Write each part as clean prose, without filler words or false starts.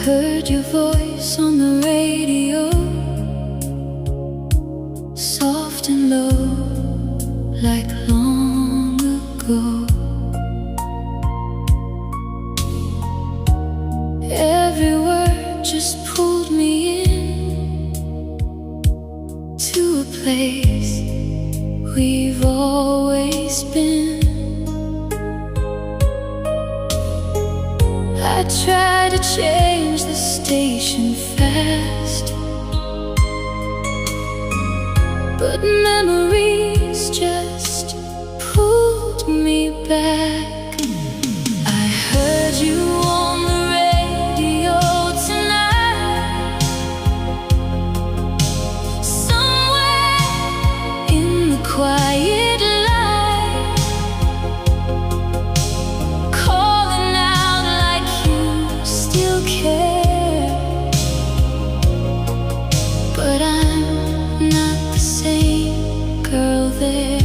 heard your voice on the radio, soft and low, like long ago. Every word just pulled me in to a place we've always been. I tried to change the station fast, but memories just pulled me back. I heard you on the radio tonight, somewhere in the quiet light, calling out like you still care. But I'm not the same girl there.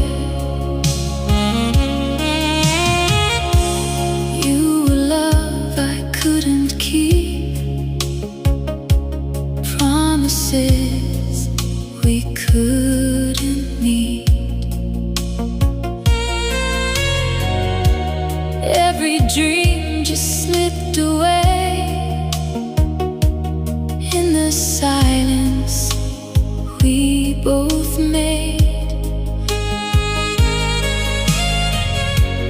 Promises we couldn't meet. Every dream just slipped away in the silence we both made.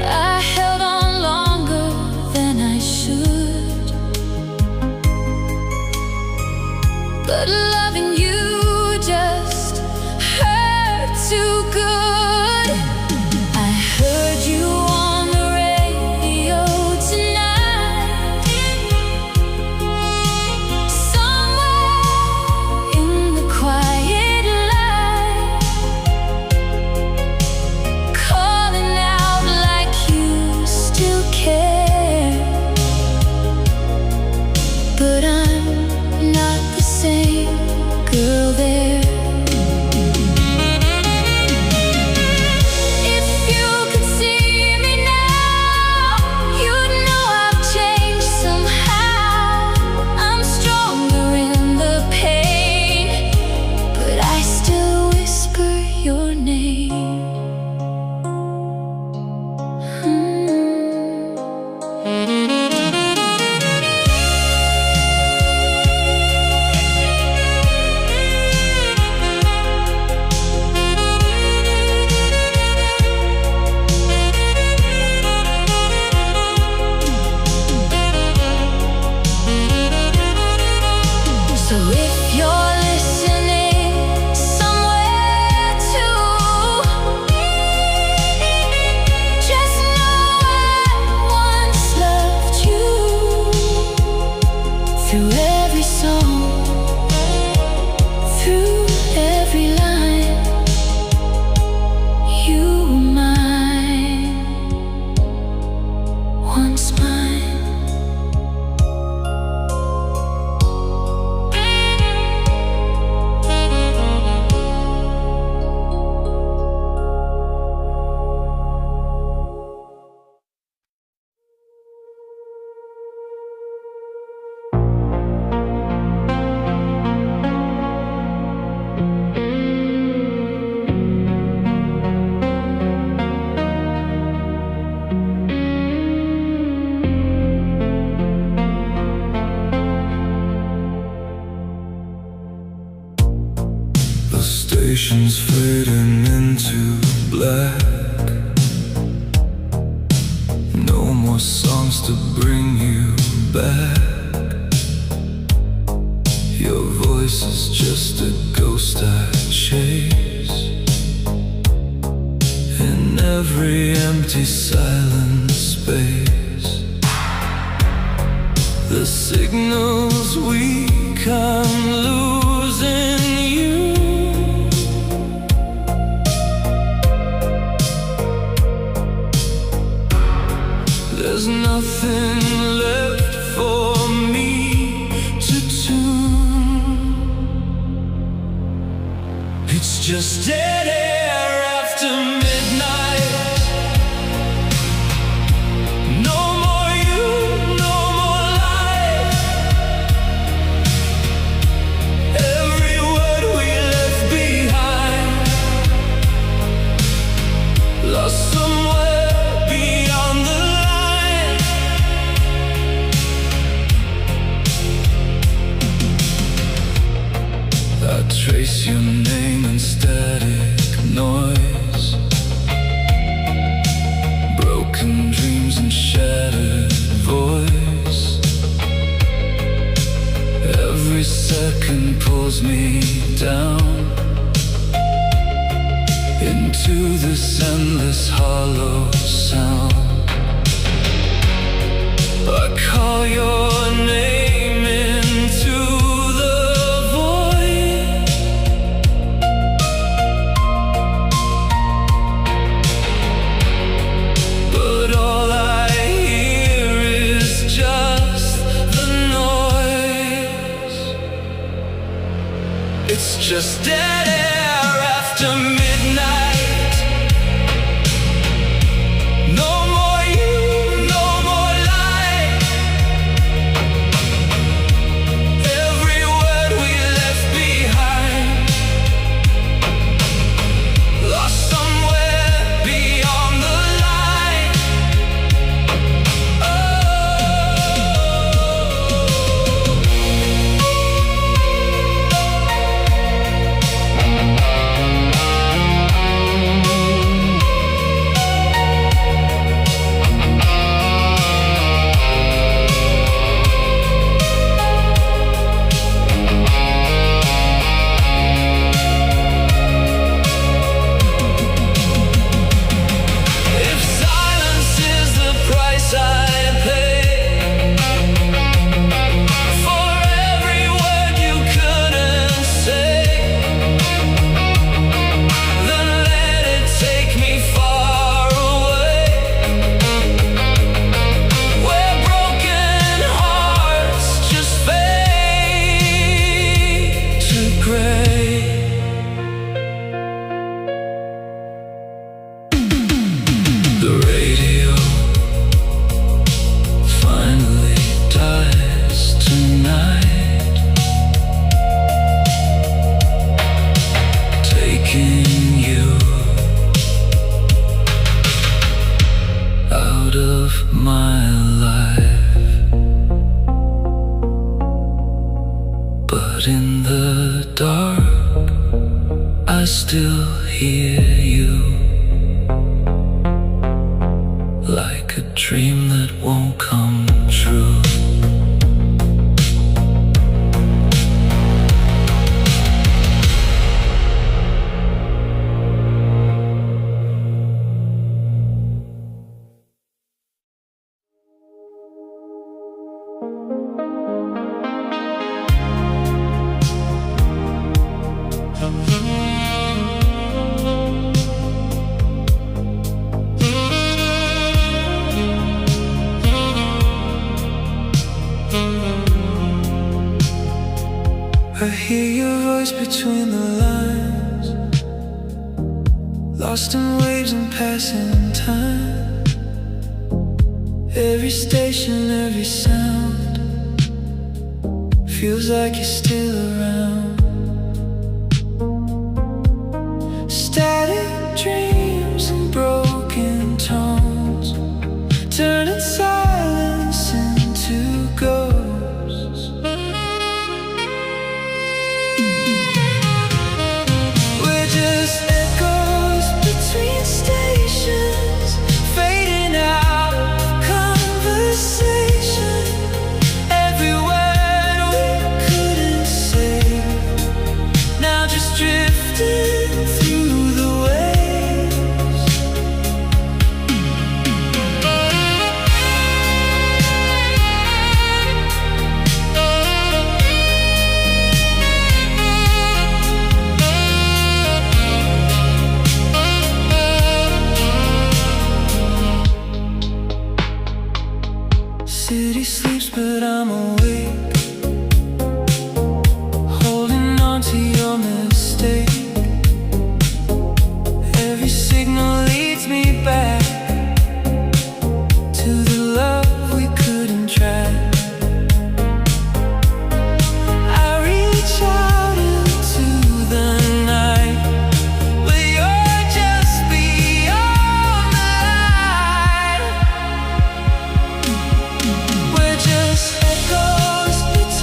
I held on longer than I should, but loving you just hurt too good. I heard you on the radio tonight, somewhere in the quiet light, calling out like you still care. But I'm not the same girl there. If you could see me now, you'd know I've changed somehow. I'm stronger in the pain, but I still whisper your name. So if you're listening somewhere too, just know I once loved you. Through every song, through every line, you were mine, once mine. The station's fading into black. No more songs to bring you back. Your voice is just a ghost I chase in every empty silent space. The signals we can't lose in you. There's nothing left for me to tune. It's just dead air after midnight. No more you, no more life. slows me down into this endless hollow sound. I call your name into the void, but all I hear is just the noise. It's just dead air after midnight. No more you, no more light. Every word we left behind, lost somewhere beyond the line. If silence is the price I pay for every word you couldn't say, then let it take me far away, where broken hearts just fade to gray. The radio finally dies tonight, taking you out of my life. But in the dark, I still hear you, like a dream that won't come true. I hear your voice between the lines, lost in waves and passing time. Every station, every sound feels like you're still around. Static dreams and broken tones, turning silence into ghosts. We're just echoes between stations, fading out of conversation. Every word we couldn't say, now just drifting through the waves. City sleeps but I'm awake, holding on to your mistake. Every signal leads me back to the love we couldn't track. I reach out into the night, but you're just beyond the line. We're just echoes between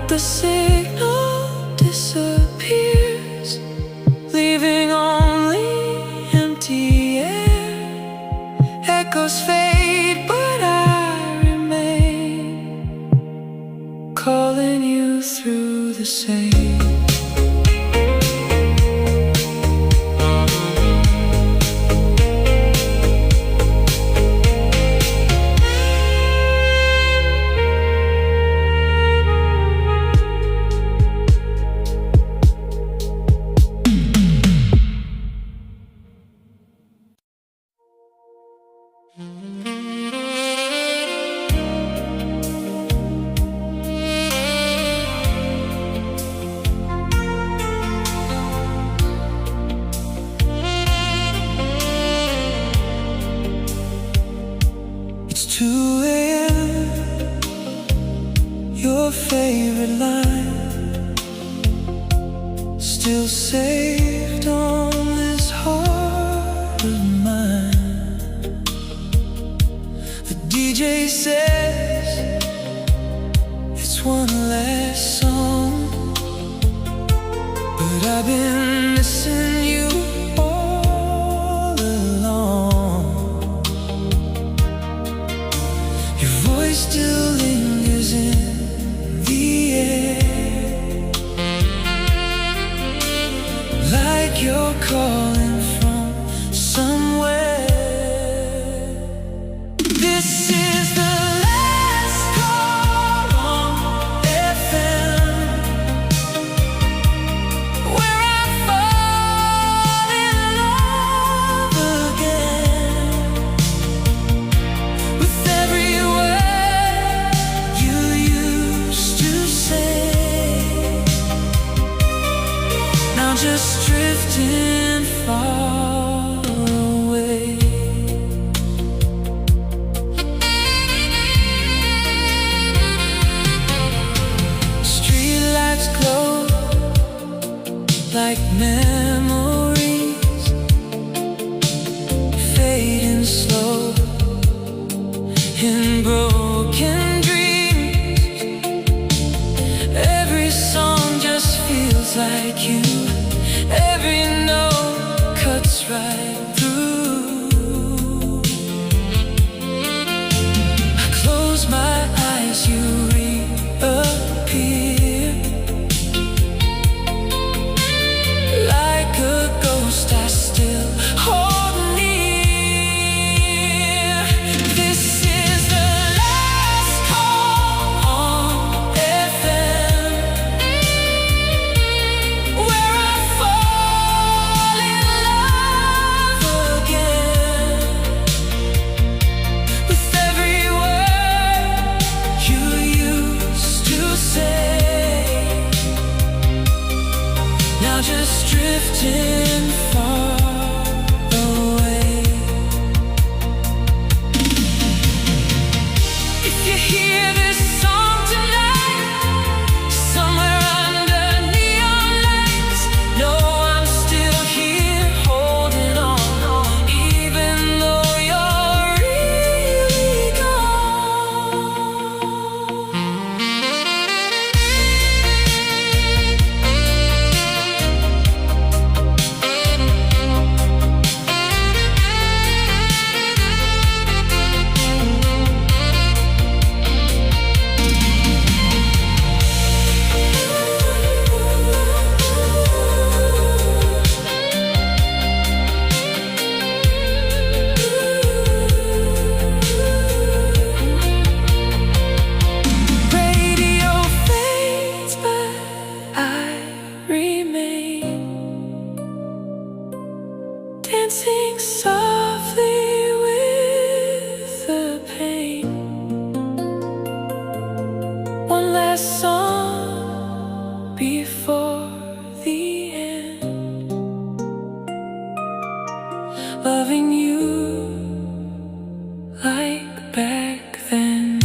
The signal disappears, leaving only empty air. Echoes fade, but I remain, calling you through the same. It's 2 a.m. Your favorite line still saved on this heart of mine. The DJ says it's one last song, but I've been missing you all along. Your voice still lingers in the air, like you're calling from somewhere. This is the last call on FM, where I fall in love again. With every word you used to say, now just drifting far away. Streetlights glow like memories, fading slow in broken dreams. Every song just feels like you. Every note cuts right through. I close my eyes, you reappear. Like a ghost, I still hold near. This is the last call on FM, where I fall in love again. With every word you used to say, now just drifting far away. If you hear this song tonight, somewhere under neon lights, know I'm still here holding on, even though you're really gone. Radio fades, but I remain, dancing softly with the pain. One last song before the end, loving you like back then.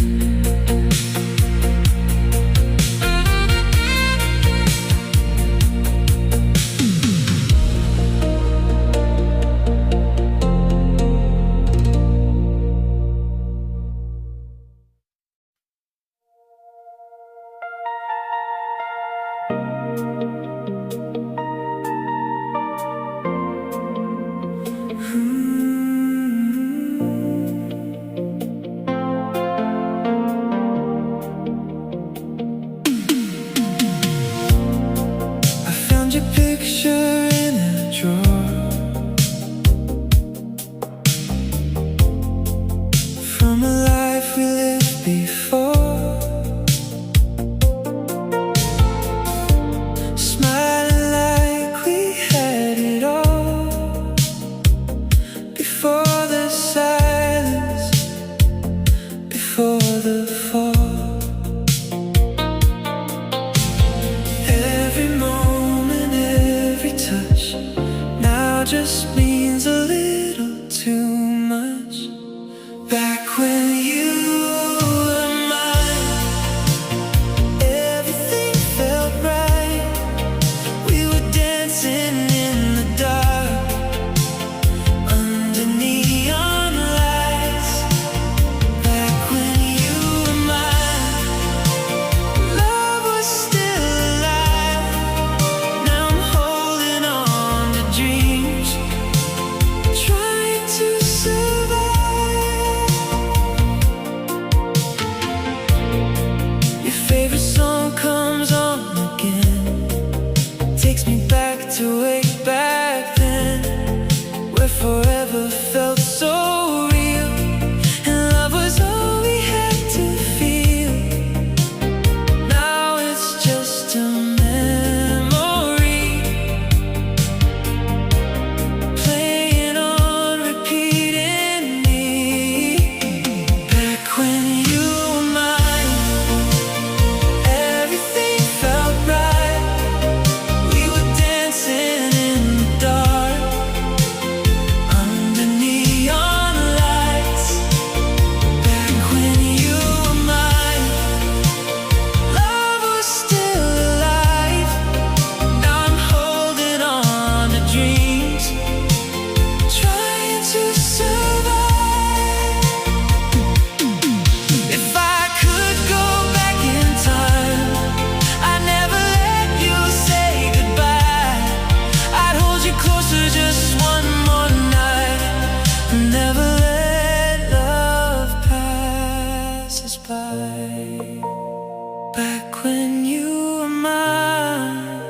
Back when you were mine,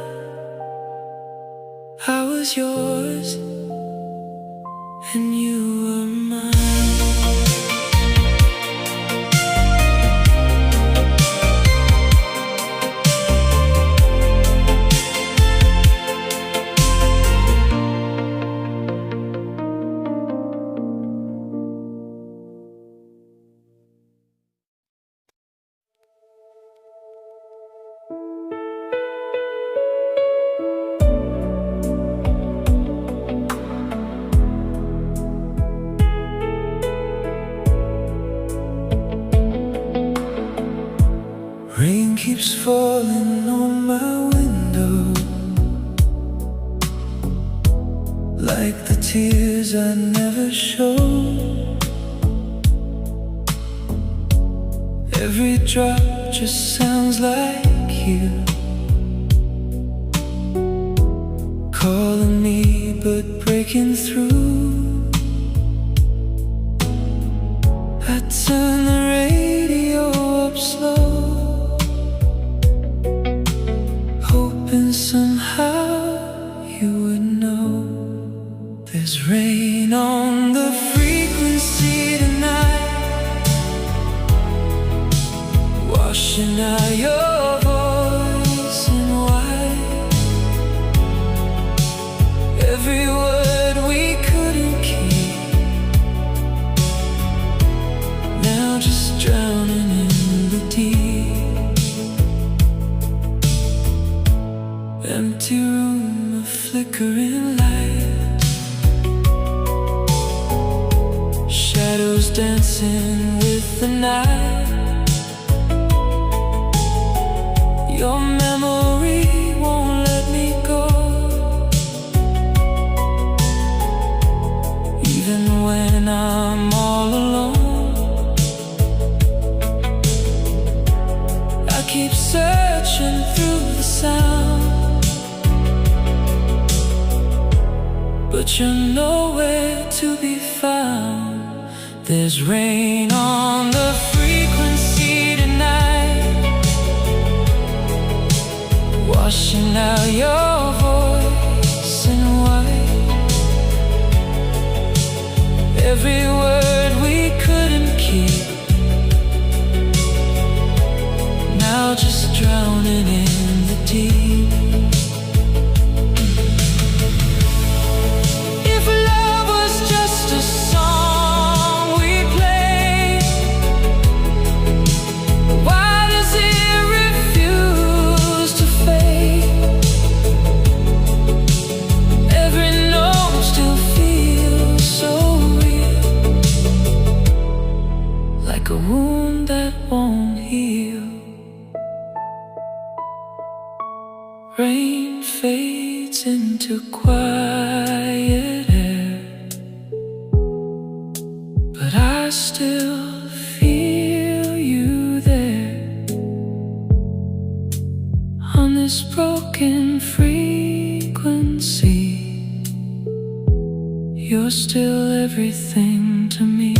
I was yours and you were mine. Rain keeps falling on my window, like the tears I never showed. Every drop just sounds like you calling me but breaking through. I turn the radio up slow, hoping somehow you would know. There's rain on the frequency tonight, washing out your voice in white. Every word we couldn't keep, now just drowning in the deep. Empty room, a flickering light, shadows dancing with the night. Your memory won't let me go, even when I'm all alone. I keep searching through the sound, but you're nowhere to be found. There's rain on the frequency tonight, washing out your voice in white. Every word we couldn't keep, now just drowning in the deep. If love was just a song we play, why does it refuse to fade? Every note still feels so real, like a wound that won't heal. Rain fades into quiet air, but I still feel you there. On this broken frequency, you're still everything to me.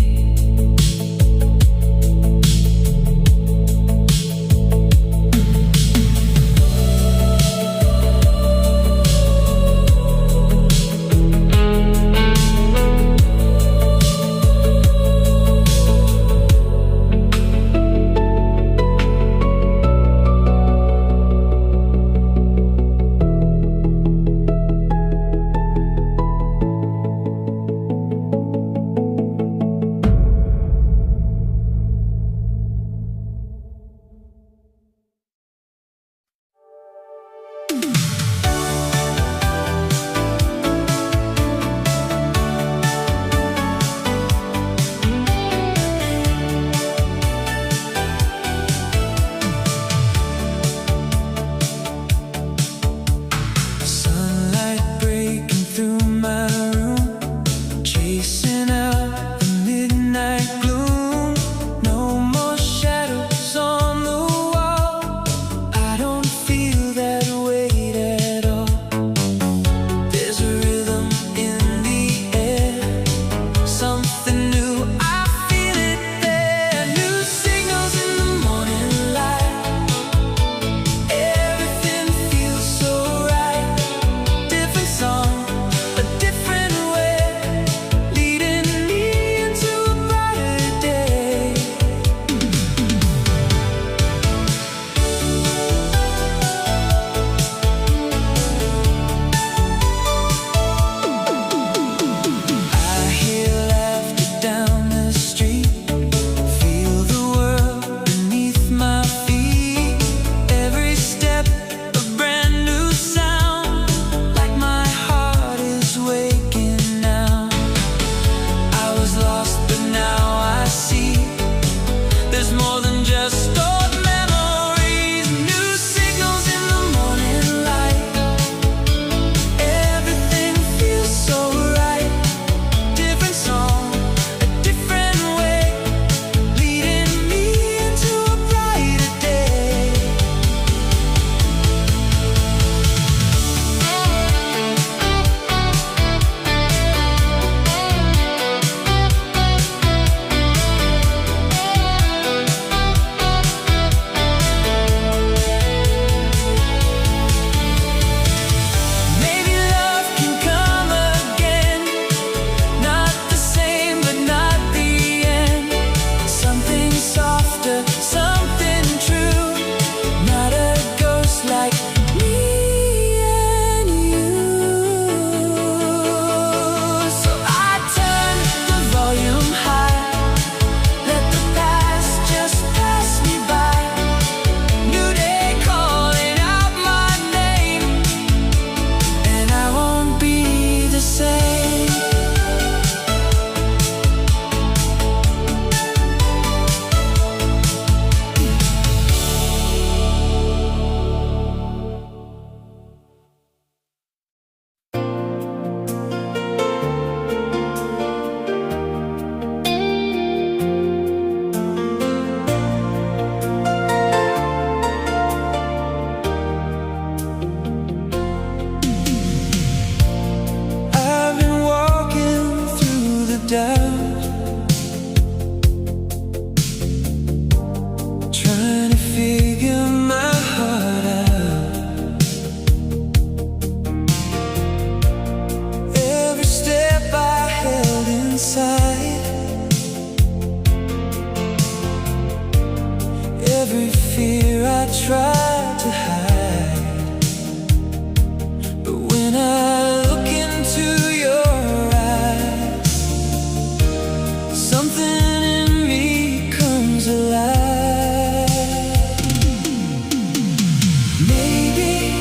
Maybe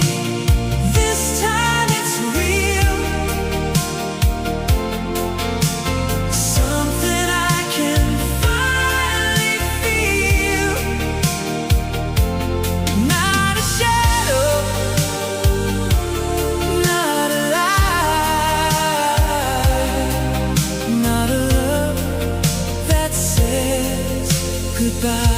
this time it's real, something I can finally feel. Not a shadow, not a lie, not a love that says goodbye.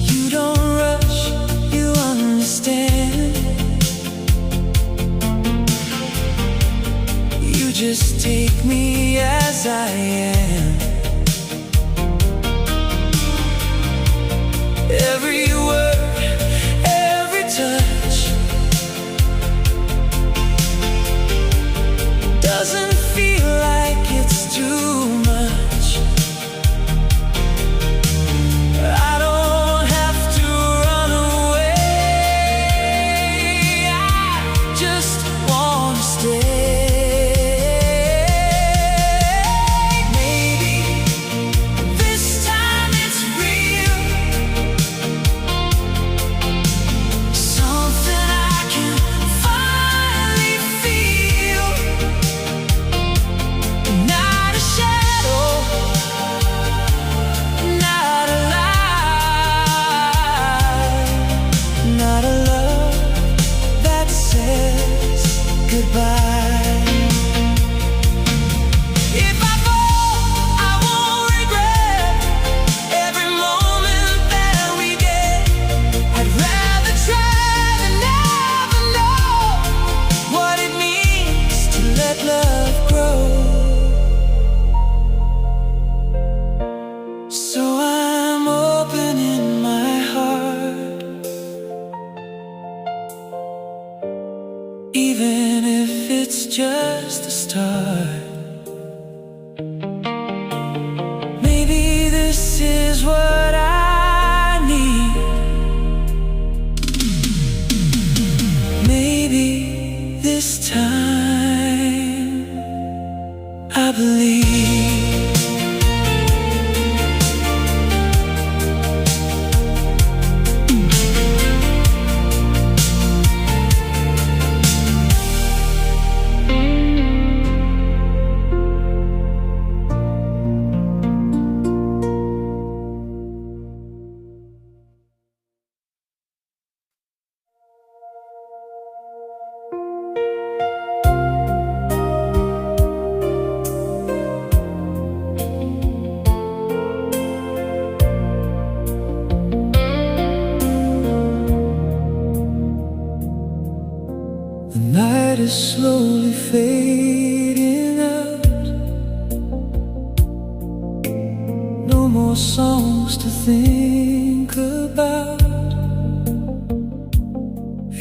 You don't rush, you understand. You just take me as I am. Every word, every touch doesn't feel like it's too much. I don't have to run away, I just wanna stay. Maybe this time it's real, something I can finally feel. Not a shadow, not a lie, not a love that says goodbye. If I fall, I won't regret every moment that we get. I'd rather try than never know what it means to let love grow. So I'm opening my heart, even if it's just a start. Maybe this is what I need. Maybe this time I believe. The night is slowly fading out. No more songs to think about.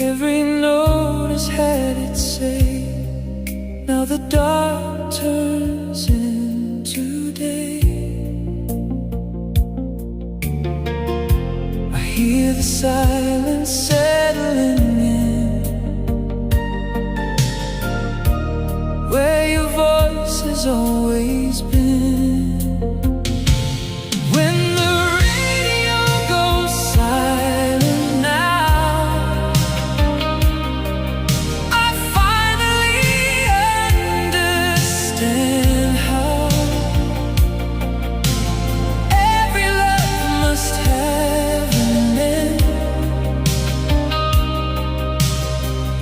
Every note has had its say. Now the dark turns into day. I hear the silence settling in, where your voice has always been. When the radio goes silent now, I finally understand how every love must have an end,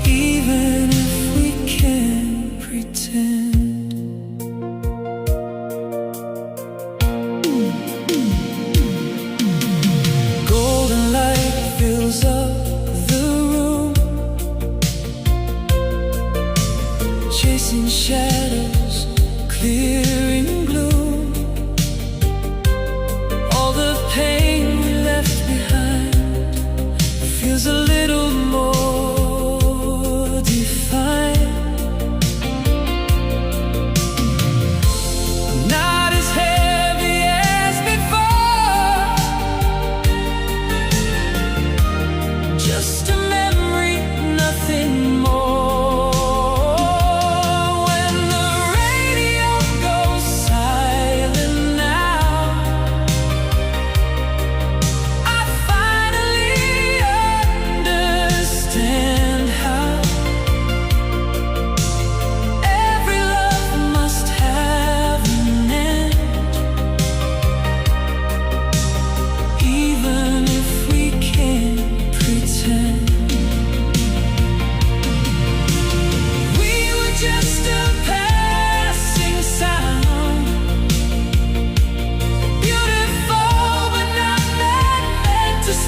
even if we can't pretend.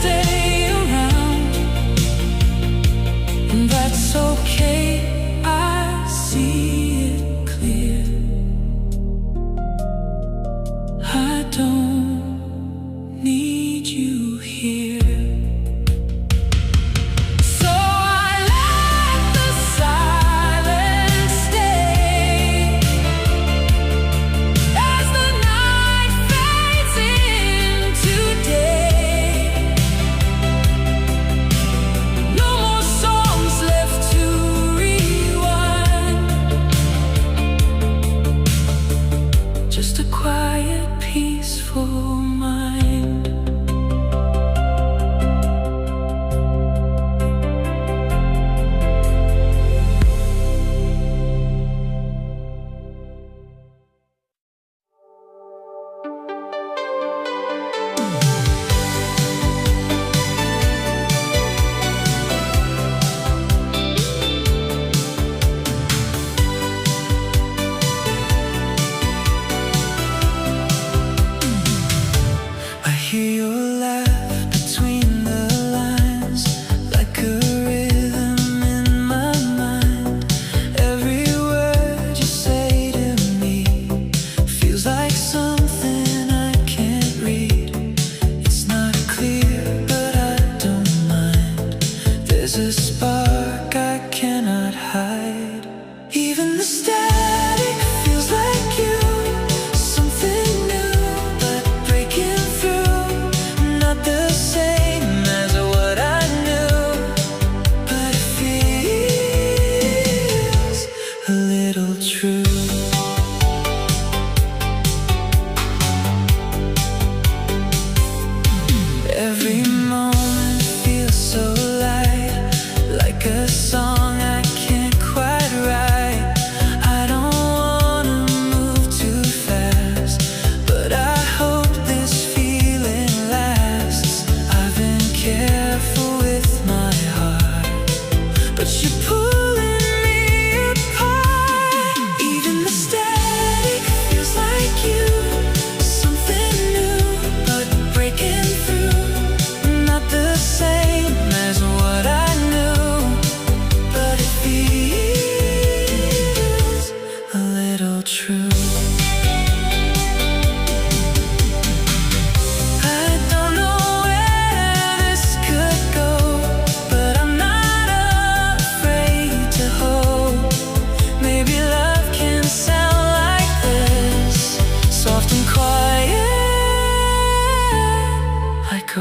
stay around, and that's okay. I see it clear. I don't need you here. So I let the silence stay as the night fades into day. No more songs left to rewind, just a quiet, peaceful mind. I hear your laugh between the lines, like a rhythm in my mind. Every word you say to me feels like something I can't read. It's not clear, but I don't mind. There's a spark I cannot hide. Even the static feels like you. Something new, but breaking through. Not the same as what I knew, but it feels a little true. Every moment feels so light, like a song I can't quite write. I don't wanna move too fast, but I hope this feeling lasts. I've been careful with my heart, but you're pulling me apart. Even the static feels like you. Something new, but breaking through. Not the same as what I knew, but it feels a little true. I don't know where this could go, but I'm not afraid to hope. Maybe love can sound like this, soft and quiet, like a